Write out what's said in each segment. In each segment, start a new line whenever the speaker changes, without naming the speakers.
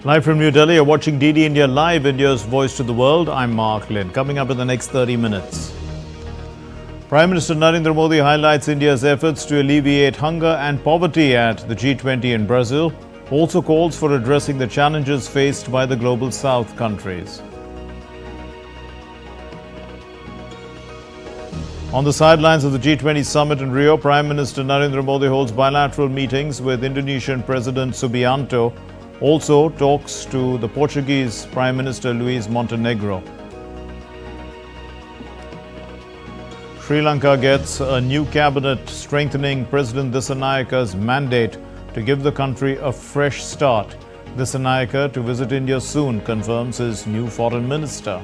Live from New Delhi, you're watching DD India Live, India's voice to the world. I'm Mark Lynn. Coming up in the next 30 minutes. Prime Minister Narendra Modi highlights India's efforts to alleviate hunger and poverty at the G20 in Brazil. Also calls for addressing the challenges faced by the Global South countries. On the sidelines of the G20 Summit in Rio, Prime Minister Narendra Modi holds bilateral meetings with Indonesian President Subianto. Also talks to the Portuguese Prime Minister Luis Montenegro. Sri Lanka gets a new cabinet strengthening President Dissanayaka's mandate to give the country a fresh start. Dissanayaka to visit India soon, confirms his new foreign minister.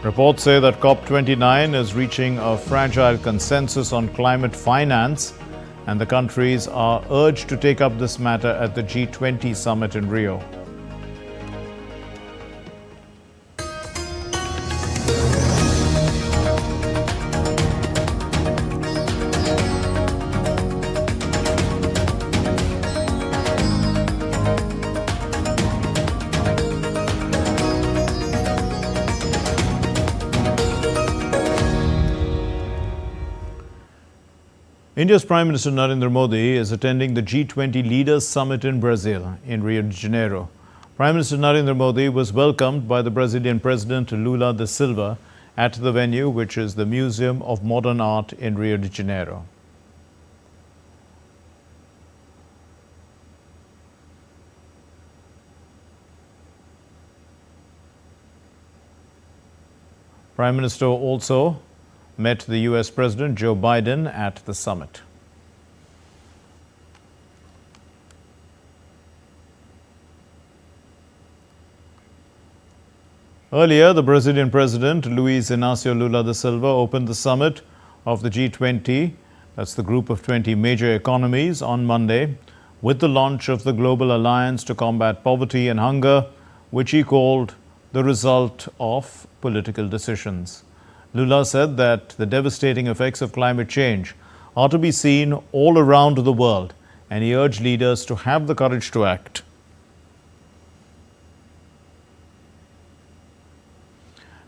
Reports say that COP29 is reaching a fragile consensus on climate finance, and the countries are urged to take up this matter at the G20 Summit in Rio. India's Prime Minister Narendra Modi is attending the G20 Leaders Summit in Brazil, in Rio de Janeiro. Prime Minister Narendra Modi was welcomed by the Brazilian President Lula Silva at the venue, which is the Museum of Modern Art in Rio de Janeiro. Prime Minister also met the US President Joe Biden at the summit. Earlier, the Brazilian President Luis Inácio Lula da Silva opened the summit of the G20, that's the group of 20 major economies, on Monday, with the launch of the Global Alliance to Combat Poverty and Hunger, which he called the result of political decisions. Lula said that the devastating effects of climate change are to be seen all around the world, and he urged leaders to have the courage to act.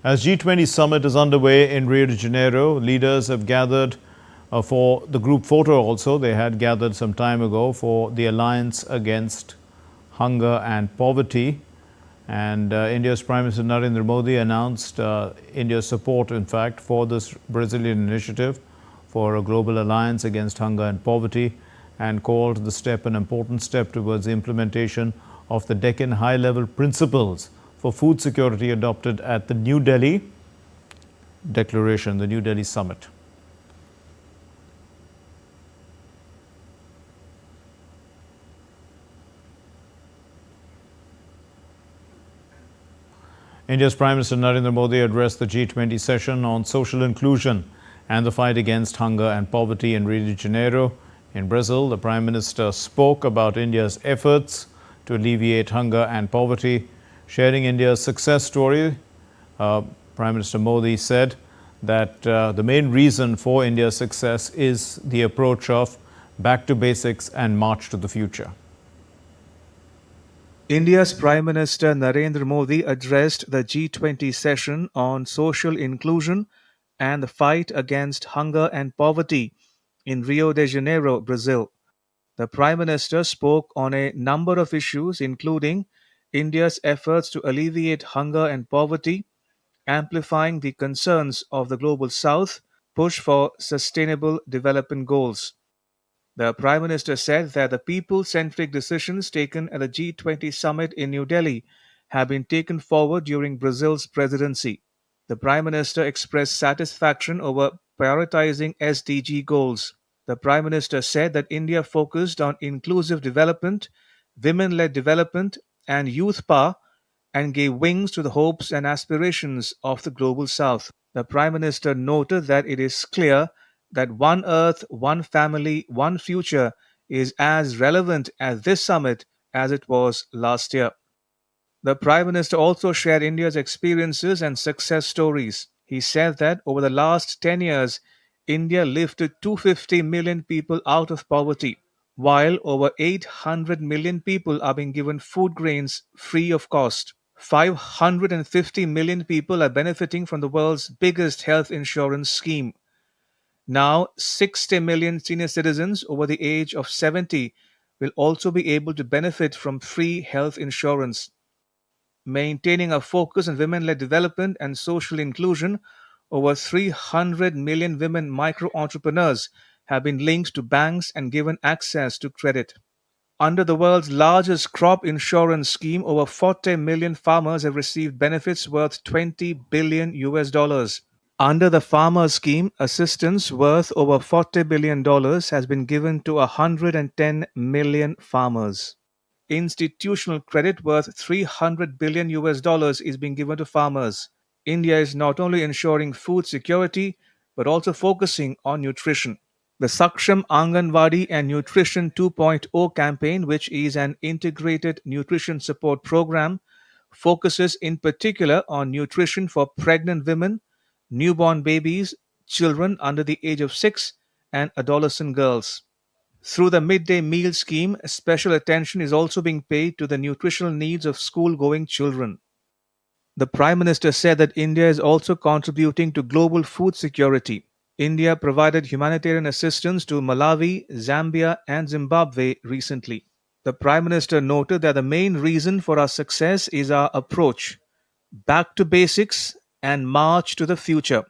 As G20 Summit is underway in Rio de Janeiro, leaders have gathered for the group photo also. They had gathered some time ago for the Alliance Against Hunger and Poverty. And India's Prime Minister Narendra Modi announced India's support, in fact, for this Brazilian initiative for a global alliance against hunger and poverty, and called the step an important step towards the implementation of the Deccan high-level principles for food security adopted at the New Delhi Declaration, the New Delhi Summit. India's Prime Minister Narendra Modi addressed the G20 session on social inclusion and the fight against hunger and poverty in Rio de Janeiro. In Brazil, the Prime Minister spoke about India's efforts to alleviate hunger and poverty. Sharing India's success story, Prime Minister Modi said that the main reason for India's success is the approach of back to basics and march to the future.
India's Prime Minister Narendra Modi addressed the G20 session on social inclusion and the fight against hunger and poverty in Rio de Janeiro, Brazil. The Prime Minister spoke on a number of issues, including India's efforts to alleviate hunger and poverty, amplifying the concerns of the Global South, push for sustainable development goals. The Prime Minister said that the people-centric decisions taken at the G20 summit in New Delhi have been taken forward during Brazil's presidency. The Prime Minister expressed satisfaction over prioritizing SDG goals. The Prime Minister said that India focused on inclusive development, women-led development, and youth power, and gave wings to the hopes and aspirations of the Global South. The Prime Minister noted that it is clear that one Earth, one family, one future is as relevant at this summit as it was last year. The Prime Minister also shared India's experiences and success stories. He said that over the last 10 years, India lifted 250 million people out of poverty. while over 800 million people are being given food grains free of cost. 550 million people are benefiting from the world's biggest health insurance scheme. Now, 60 million senior citizens over the age of 70 will also be able to benefit from free health insurance. Maintaining a focus on women led development and social inclusion, over 300 million women micro entrepreneurs have been linked to banks and given access to credit. Under the world's largest crop insurance scheme, over 40 million farmers have received benefits worth 20 billion US dollars. Under the farmer scheme, assistance worth over $40 billion has been given to 110 million farmers. Institutional credit worth 300 billion US dollars is being given to farmers. India is not only ensuring food security but also focusing on nutrition. The Saksham Anganwadi and Nutrition 2.0 campaign, which is an integrated nutrition support program, focuses in particular on nutrition for pregnant women, newborn babies, children under the age of 6, and adolescent girls. Through the midday meal scheme, special attention is also being paid to the nutritional needs of school going children. The Prime Minister said that India is also contributing to global food security. India provided humanitarian assistance to Malawi, Zambia, and Zimbabwe recently. The Prime Minister noted that the main reason for our success is our approach back to basics and march to the future.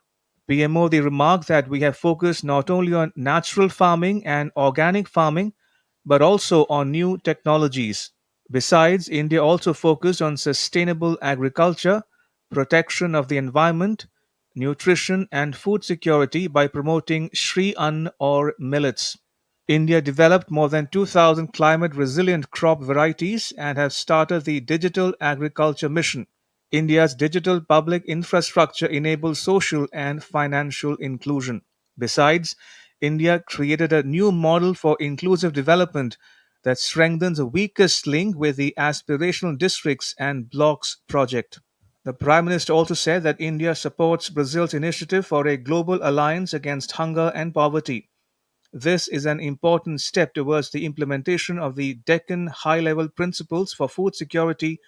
PM Modi remarked that we have focused not only on natural farming and organic farming, but also on new technologies. Besides, India also focused on sustainable agriculture, protection of the environment, nutrition, and food security by promoting Shri Ann or millets. India developed more than 2,000 climate resilient crop varieties and has started the Digital Agriculture Mission. India's digital public infrastructure enables social and financial inclusion. Besides, India created a new model for inclusive development that strengthens the weakest link with the aspirational districts and blocks project. The Prime Minister also said that India supports Brazil's initiative for a global alliance against hunger and poverty. This is an important step towards the implementation of the Deccan High Level Principles for Food Security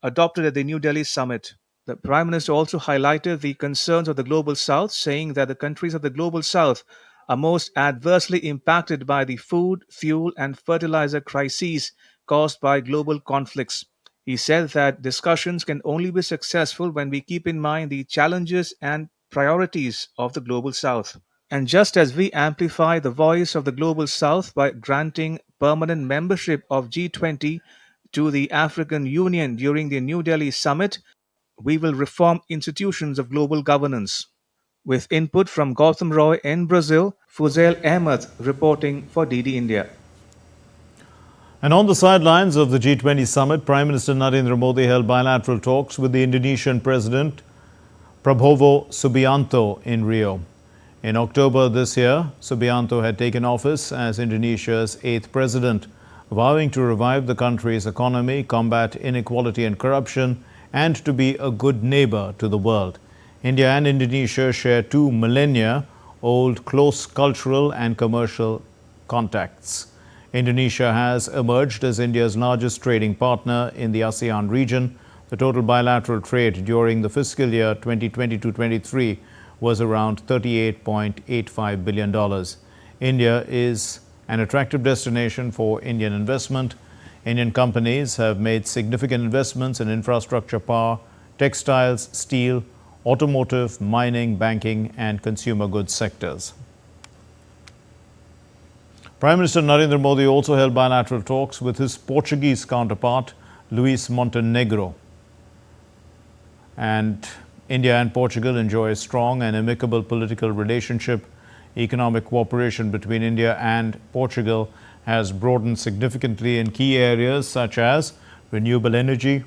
adopted at the New Delhi Summit. The Prime Minister also highlighted the concerns of the Global South, saying that the countries of the Global South are most adversely impacted by the food, fuel, and fertilizer crises caused by global conflicts. He said that discussions can only be successful when we keep in mind the challenges and priorities of the Global South. And just as we amplify the voice of the Global South by granting permanent membership of G20 to the African Union during the New Delhi Summit, we will reform institutions of global governance. With input from Gautam Roy in Brazil, Fuzail Ahmed reporting for DD India.
And on the sidelines of the G20 summit, Prime Minister Narendra Modi held bilateral talks with the Indonesian President Prabowo Subianto in Rio. In October this year, Subianto had taken office as Indonesia's 8th president, vowing to revive the country's economy, combat inequality and corruption, and to be a good neighbor to the world. India and Indonesia share 2 millennia-old close cultural and commercial contacts. Indonesia has emerged as India's largest trading partner in the ASEAN region. The total bilateral trade during the fiscal year 2022-23 was around $38.85 billion. India is an attractive destination for Indian investment. Indian companies have made significant investments in infrastructure, power, textiles, steel, automotive, mining, banking, and consumer goods sectors. Prime Minister Narendra Modi also held bilateral talks with his Portuguese counterpart, Luis Montenegro. And India and Portugal enjoy a strong and amicable political relationship. Economic cooperation between India and Portugal has broadened significantly in key areas such as renewable energy,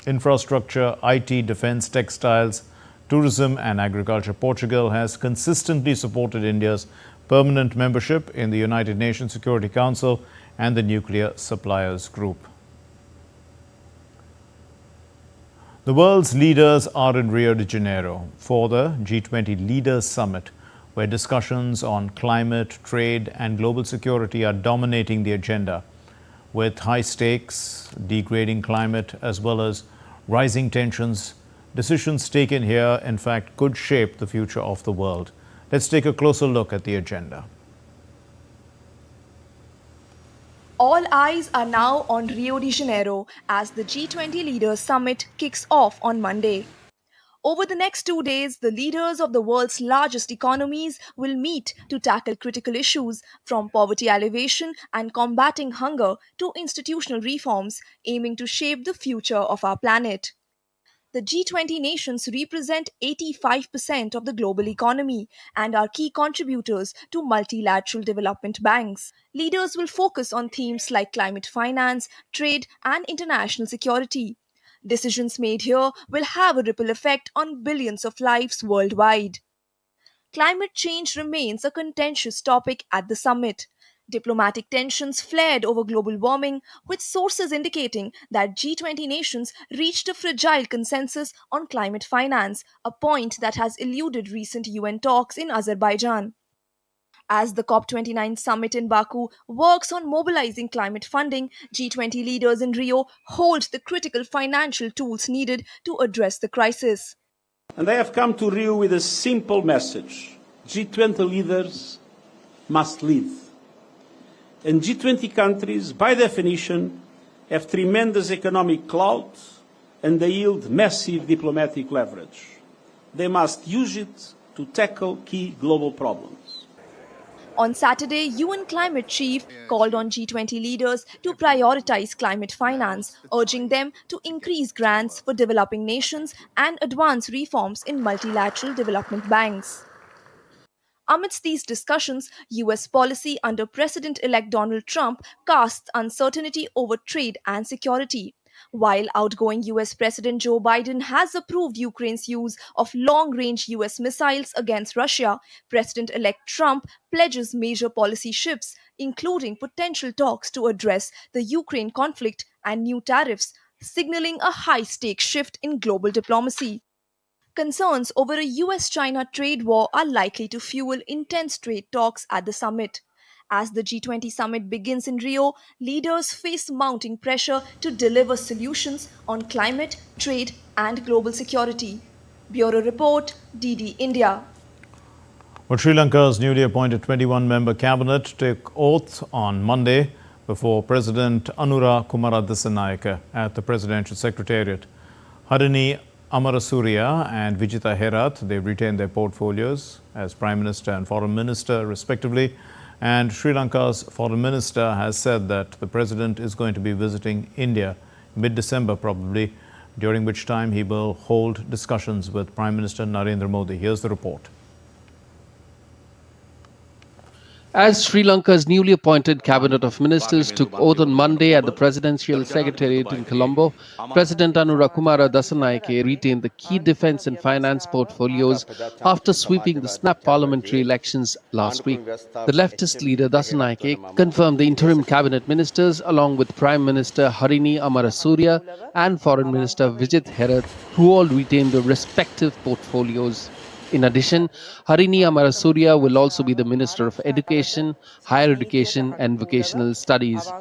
infrastructure, IT, defense, textiles, tourism, and agriculture. Portugal has consistently supported India's permanent membership in the United Nations Security Council and the Nuclear Suppliers Group. The world's leaders are in Rio de Janeiro for the G20 Leaders Summit. where discussions on climate, trade and global security are dominating the agenda. With high stakes, degrading climate as well as rising tensions, decisions taken here, in fact, could shape the future of the world. Let's take a closer look at the agenda.
All eyes are now on Rio de Janeiro as the G20 Leaders Summit kicks off on Monday. Over the next 2 days, the leaders of the world's largest economies will meet to tackle critical issues from poverty alleviation and combating hunger to institutional reforms, aiming to shape the future of our planet. The G20 nations represent 85% of the global economy and are key contributors to multilateral development banks. Leaders will focus on themes like climate finance, trade, and international security. Decisions made here will have a ripple effect on billions of lives worldwide. Climate change remains a contentious topic at the summit. Diplomatic tensions flared over global warming, with sources indicating that G20 nations reached a fragile consensus on climate finance, a point that has eluded recent UN talks in Azerbaijan. As the COP29 summit in Baku works on mobilizing climate funding, G20 leaders in Rio hold the critical financial tools needed to address the crisis.
And I have come to Rio with a simple message. G20 leaders must lead. And G20 countries, by definition, have tremendous economic clout and they yield massive diplomatic leverage. They must use it to tackle key global problems.
On Saturday, UN climate chief called on G20 leaders to prioritize climate finance, urging them to increase grants for developing nations and advance reforms in multilateral development banks. Amidst these discussions, US policy under President-elect Donald Trump casts uncertainty over trade and security. While outgoing US President Joe Biden has approved Ukraine's use of long-range US missiles against Russia, President-elect Trump pledges major policy shifts, including potential talks to address the Ukraine conflict and new tariffs, signaling a high-stakes shift in global diplomacy. Concerns over a US-China trade war are likely to fuel intense trade talks at the summit. As the G20 summit begins in Rio, leaders face mounting pressure to deliver solutions on climate, trade, and global security. Bureau Report, DD India.
Well, Sri Lanka's newly appointed 21-member cabinet took oath on Monday before President Anura Kumara Dissanayake at the Presidential Secretariat. Harini Amarasuriya and Vijitha Herath, they retained their portfolios as Prime Minister and Foreign Minister, respectively. And Sri Lanka's Foreign Minister has said that the President is going to be visiting India mid-December probably, during which time he will hold discussions with Prime Minister Narendra Modi. Here's the report.
As Sri Lanka's newly appointed cabinet of ministers took oath on Monday at the Presidential Secretariat in Colombo, President Anura Kumara Dissanayake retained the key defence and finance portfolios after sweeping the snap parliamentary elections last week. The leftist leader Dissanayake confirmed the interim cabinet ministers along with Prime Minister Harini Amarasuriya and Foreign Minister Vijit Herath, who all retained their respective portfolios. In addition, Harini Amarasuriya will also be the Minister of Education, Higher Education and Vocational Studies.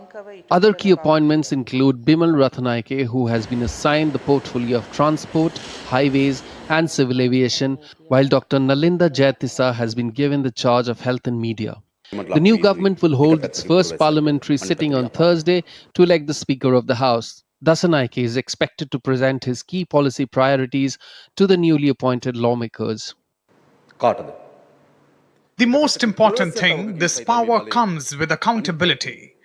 Other key appointments include Bimal Rathanayake, who has been assigned the portfolio of Transport, Highways and Civil Aviation, while Dr. Nalinda Jayatissa has been given the charge of Health and Media. The new government will hold its first parliamentary sitting on Thursday to elect the Speaker of the House. Dissanayake is expected to present his key policy priorities to the newly appointed lawmakers.
The most important thing, this power comes with accountability.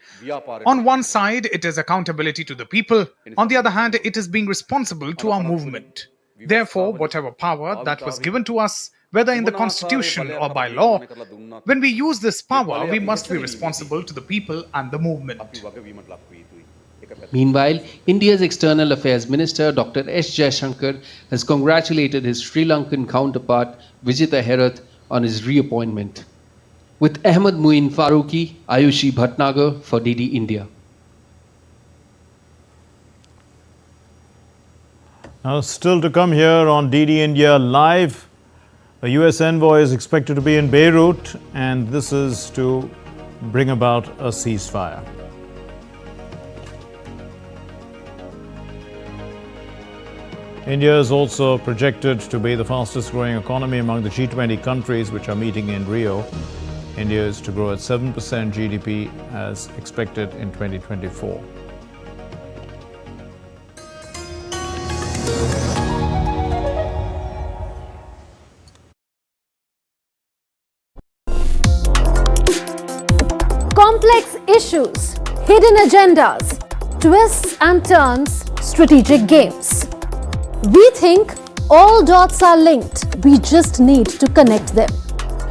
On one side, it is accountability to the people. On the other hand, it is being responsible to our movement. Therefore, whatever power that was given to us, whether in the constitution or by law, when we use this power, we must be responsible to the people and the movement.
Meanwhile, India's External Affairs Minister Dr. S. Jaishankar has congratulated his Sri Lankan counterpart Vijitha Herath on his reappointment. With Ahmed Muin Farooqi, Ayushi Bhatnagar for DD India.
Now, still to come here on DD India Live, A US envoy is expected to be in Beirut, and this is to bring about a ceasefire. India is also projected to be the fastest growing economy among the G20 countries which are meeting in Rio. India is to grow at 7% GDP as expected in 2024.
Complex issues, hidden agendas, twists and turns, strategic games. We think all dots are linked, we just need to connect them.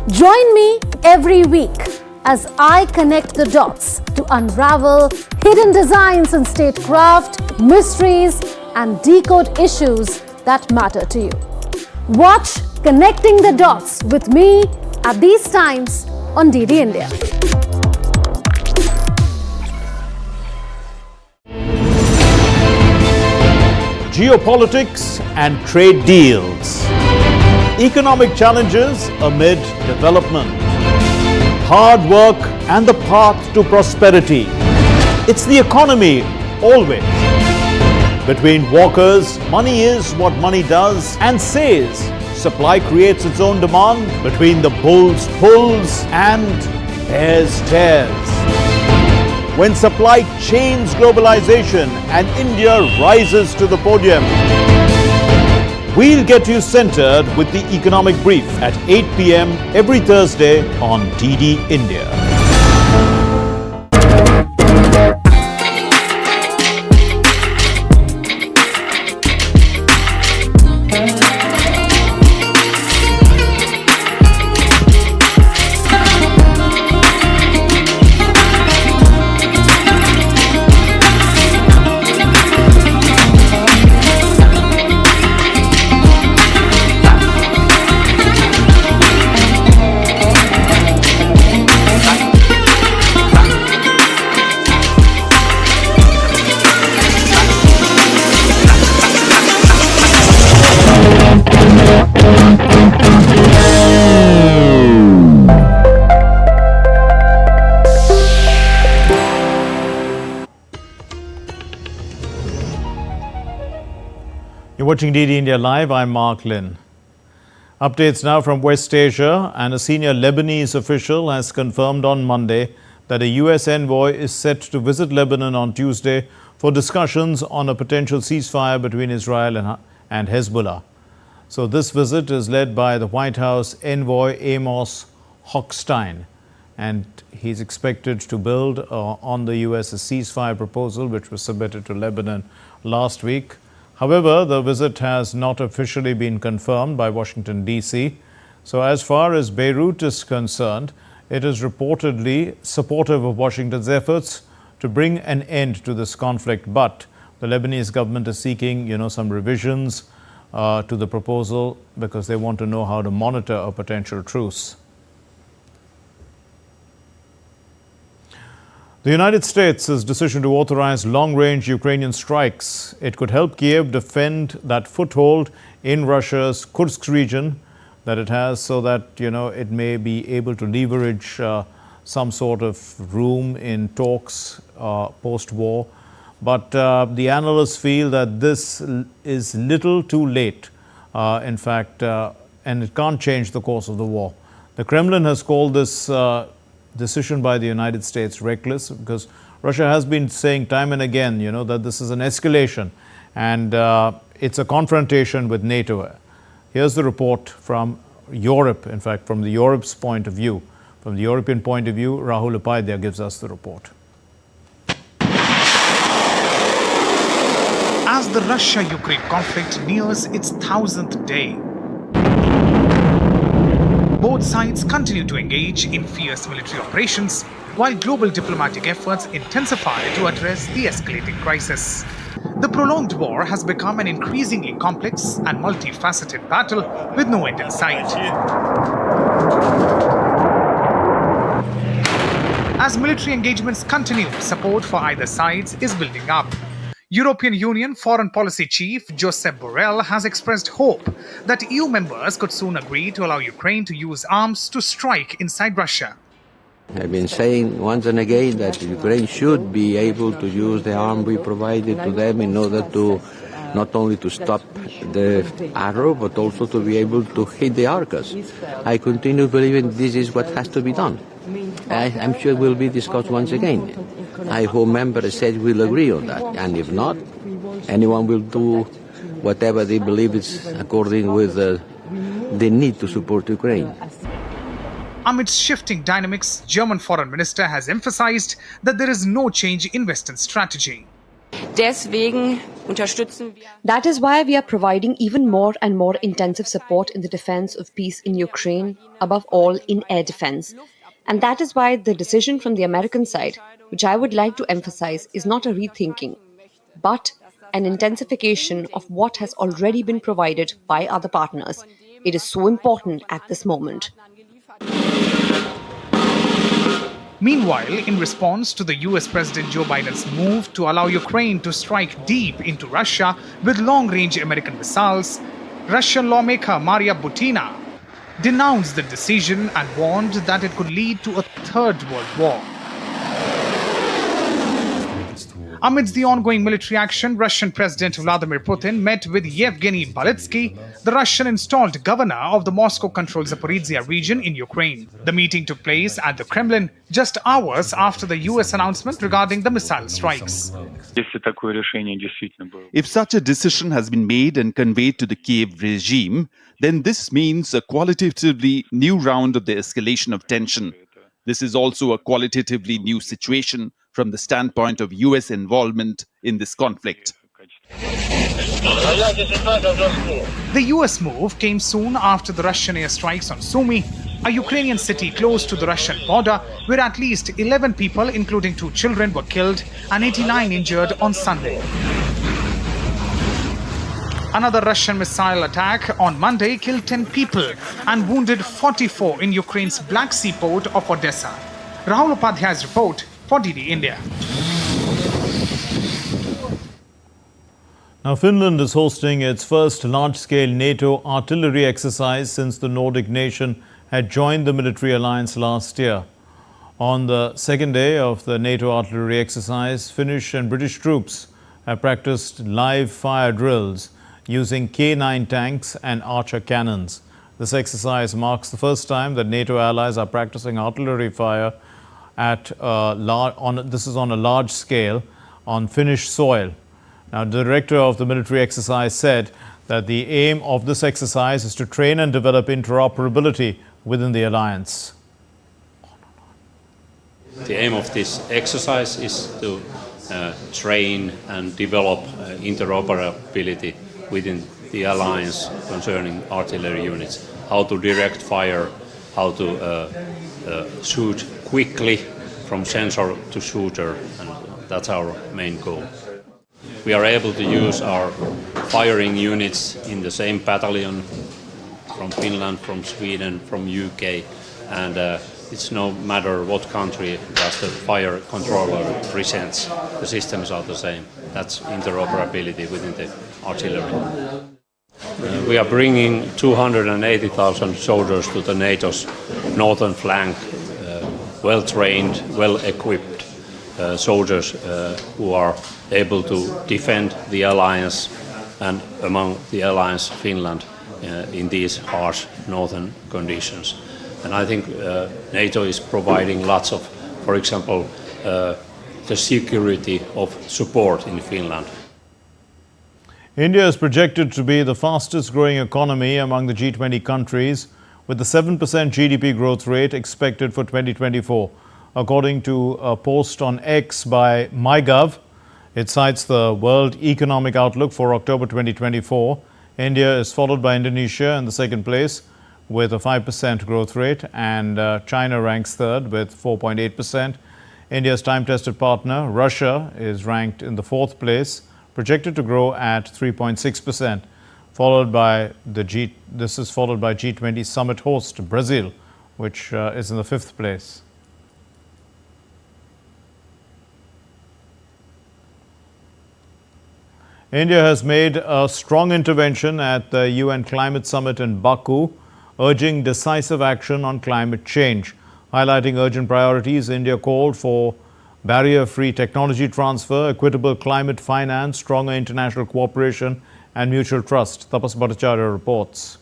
Join me every week as I connect the dots to unravel hidden designs in statecraft, mysteries, and decode issues that matter to you. Watch Connecting the Dots with me at these times on DD India.
Geopolitics and trade deals. Economic challenges amid development. Hard work and the path to prosperity. It's the economy always. Between walkers, money is what money does and says. Supply creates its own demand. Between the bulls pulls and bears tears. When supply chains globalization and India rises to the podium. We'll get you centered with the economic brief at 8 p.m. every Thursday on DD India. You're watching DD India Live. I'm Mark Lynn. Updates now from West Asia, and a senior Lebanese official has confirmed on Monday that a US envoy is set to visit Lebanon on Tuesday for discussions on a potential ceasefire between Israel and Hezbollah. So this visit is led by the White House envoy Amos Hochstein, and he's expected to build on the US's ceasefire proposal, which was submitted to Lebanon last week. However, the visit has not officially been confirmed by Washington, D.C. So as far as Beirut is concerned, it is reportedly supportive of Washington's efforts to bring an end to this conflict. But the Lebanese government is seeking, some revisions to the proposal because they want to know how to monitor a potential truce. The United States' decision to authorize long-range Ukrainian strikes, it could help Kiev defend that foothold in Russia's Kursk region that it has, so that, it may be able to leverage some sort of room in talks post-war. But the analysts feel that this is little too late, in fact, and it can't change the course of the war. The Kremlin has called this decision by the United States reckless because Russia has been saying time and again, that this is an escalation and it's a confrontation with NATO. Here's the report from Europe, in fact, from the Europe's point of view. From the European point of view, Rahul Upadhyay gives us the report.
As the Russia-Ukraine conflict nears its 1,000th day, both sides continue to engage in fierce military operations, while global diplomatic efforts intensify to address the escalating crisis. The prolonged war has become an increasingly complex and multifaceted battle with no end in sight. As military engagements continue, support for either sides is building up. European Union Foreign Policy Chief Josep Borrell has expressed hope that EU members could soon agree to allow Ukraine to use arms to strike inside Russia.
I've been saying once and again that Ukraine should be able to use the arm we provided to them in order to not only to stop the arrow, but also to be able to hit the Arcus. I continue believing this is what has to be done. I'm sure it will be discussed once again. I hope member states will agree on that, and if not, anyone will do whatever they believe is according with the need to support Ukraine.
Amidst shifting dynamics, German Foreign Minister has emphasized that there is no change in Western strategy.
That is why we are providing even more and more intensive support in the defense of peace in Ukraine, above all in air defense. And that is why the decision from the American side, which I would like to emphasize, is not a rethinking, but an intensification of what has already been provided by other partners. It is so important at this moment.
Meanwhile, in response to the US President Joe Biden's move to allow Ukraine to strike deep into Russia with long-range American missiles, Russian lawmaker Maria Butina denounced the decision and warned that it could lead to a third world war. Amidst the ongoing military action, Russian President Vladimir Putin met with Yevgeny Balitsky, the Russian-installed governor of the Moscow-controlled Zaporizhia region in Ukraine. The meeting took place at the Kremlin just hours after the US announcement regarding the missile strikes.
If such a decision has been made and conveyed to the Kiev regime, then this means a qualitatively new round of the escalation of tension. This is also a qualitatively new situation from the standpoint of US involvement in this conflict.
The US move came soon after the Russian airstrikes on Sumy, a Ukrainian city close to the Russian border, where at least 11 people, including 2 children, were killed and 89 injured on Sunday. Another Russian missile attack on Monday killed 10 people and wounded 44 in Ukraine's Black Sea port of Odessa. Rahul Upadhyay's report for DD India.
Now, Finland is hosting its first large-scale NATO artillery exercise since the Nordic nation had joined the military alliance last year. On the second day of the NATO artillery exercise, Finnish and British troops have practiced live fire drills using K9 tanks and Archer cannons. This exercise marks the first time that NATO allies are practicing artillery fire at this is on a large scale on Finnish soil. Now, the director of the military exercise said that the aim of this exercise is to train and develop interoperability within the alliance.
The aim of this exercise is to train and develop interoperability within the alliance concerning artillery units, how to direct fire, how to shoot quickly from sensor to shooter, and that's our main goal. We are able to use our firing units in the same battalion from Finland, from Sweden, from UK, and it's no matter what country does the fire controller presents, the systems are the same. That's interoperability within the artillery. We are bringing 280,000 soldiers to the NATO's northern flank, well-trained, well-equipped soldiers who are able to defend the alliance and among the alliance Finland in these harsh northern conditions. And I think NATO is providing lots of, for example, the security of support in Finland.
India is projected to be the fastest growing economy among the G20 countries, with the 7% GDP growth rate expected for 2024. According to a post on X by MyGov, it cites the World Economic Outlook for October 2024. India is followed by Indonesia in the second place with a 5% growth rate, and China ranks third with 4.8%. India's time-tested partner, Russia, is ranked in the fourth place, projected to grow at 3.6%, followed by this is followed by G20 Summit host Brazil, which is in the fifth place. India has made a strong intervention at the UN Climate Summit in Baku, urging decisive action on climate change. Highlighting urgent priorities, India called for barrier-free technology transfer, equitable climate finance, stronger international cooperation and mutual trust. Tapas Bhattacharya reports.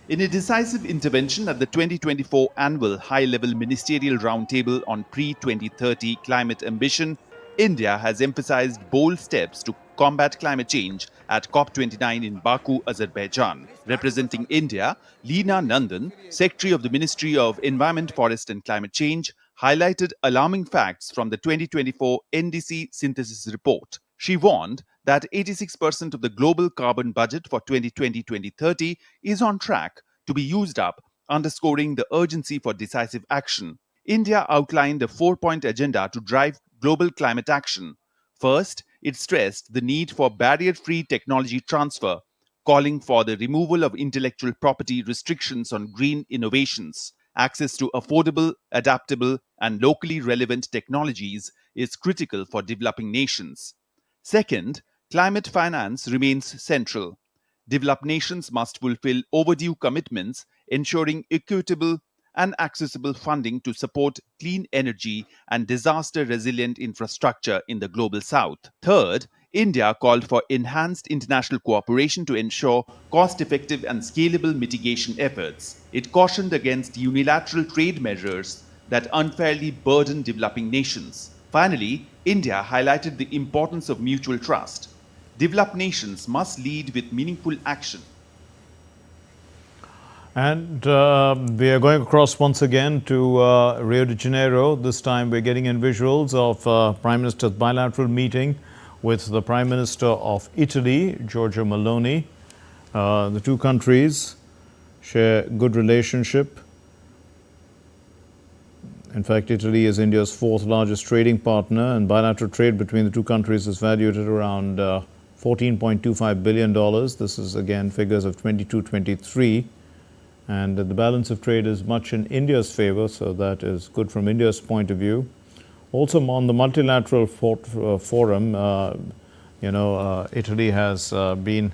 In a decisive intervention at the 2024 annual high-level ministerial roundtable on pre-2030 climate ambition, India has emphasized bold steps to combat climate change at COP29 in Baku, Azerbaijan. Representing India, Leena Nandan, Secretary of the Ministry of Environment, Forest and Climate Change, highlighted alarming facts from the 2024 NDC synthesis report. She warned that 86% of the global carbon budget for 2020-2030 is on track to be used up, underscoring the urgency for decisive action. India outlined a 4-point agenda to drive global climate action. First, it stressed the need for barrier-free technology transfer, calling for the removal of intellectual property restrictions on green innovations. Access to affordable, adaptable, and locally relevant technologies is critical for developing nations. Second, climate finance remains central. Developed nations must fulfill overdue commitments, ensuring equitable and accessible funding to support clean energy and disaster-resilient infrastructure in the global south. Third, India called for enhanced international cooperation to ensure cost-effective and scalable mitigation efforts. It cautioned against unilateral trade measures that unfairly burden developing nations. Finally, India highlighted the importance of mutual trust. Developed nations must lead with meaningful action.
And we are going across once again to Rio de Janeiro. This time we're getting in visuals of Prime Minister's bilateral meeting with the Prime Minister of Italy, Giorgia Meloni. The two countries share good relationship. In fact, Italy is India's 4th largest trading partner, and bilateral trade between the two countries is valued at around $14.25 billion. This is again figures of 22-23. And the balance of trade is much in India's favor, so that is good from India's point of view. Also on the multilateral forum, Italy has been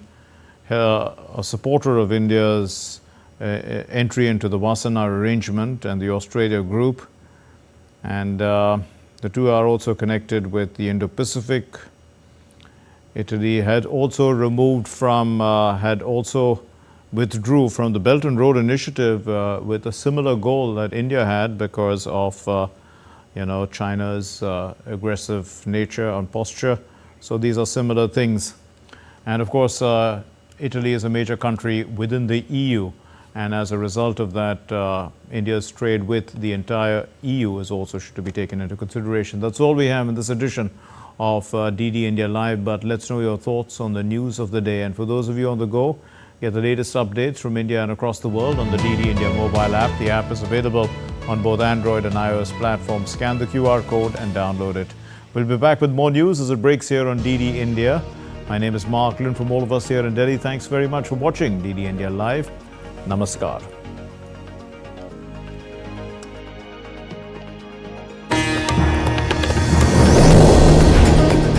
a supporter of India's entry into the Wassenaar arrangement and the Australia group. And the two are also connected with the Indo-Pacific. Italy had also withdrew from the Belt and Road Initiative with a similar goal that India had because of China's aggressive nature and posture. So these are similar things. And of course, Italy is a major country within the EU. And as a result of that, India's trade with the entire EU is also to be taken into consideration. That's all we have in this edition of DD India Live. But let's know your thoughts on the news of the day. And for those of you on the go, get the latest updates from India and across the world on the DD India mobile app. The app is available on both Android and iOS platforms. Scan the QR code and download it. We'll be back with more news as it breaks here on DD India. My name is Mark Lynn. From all of us here in Delhi, thanks very much for watching DD India Live. Namaskar.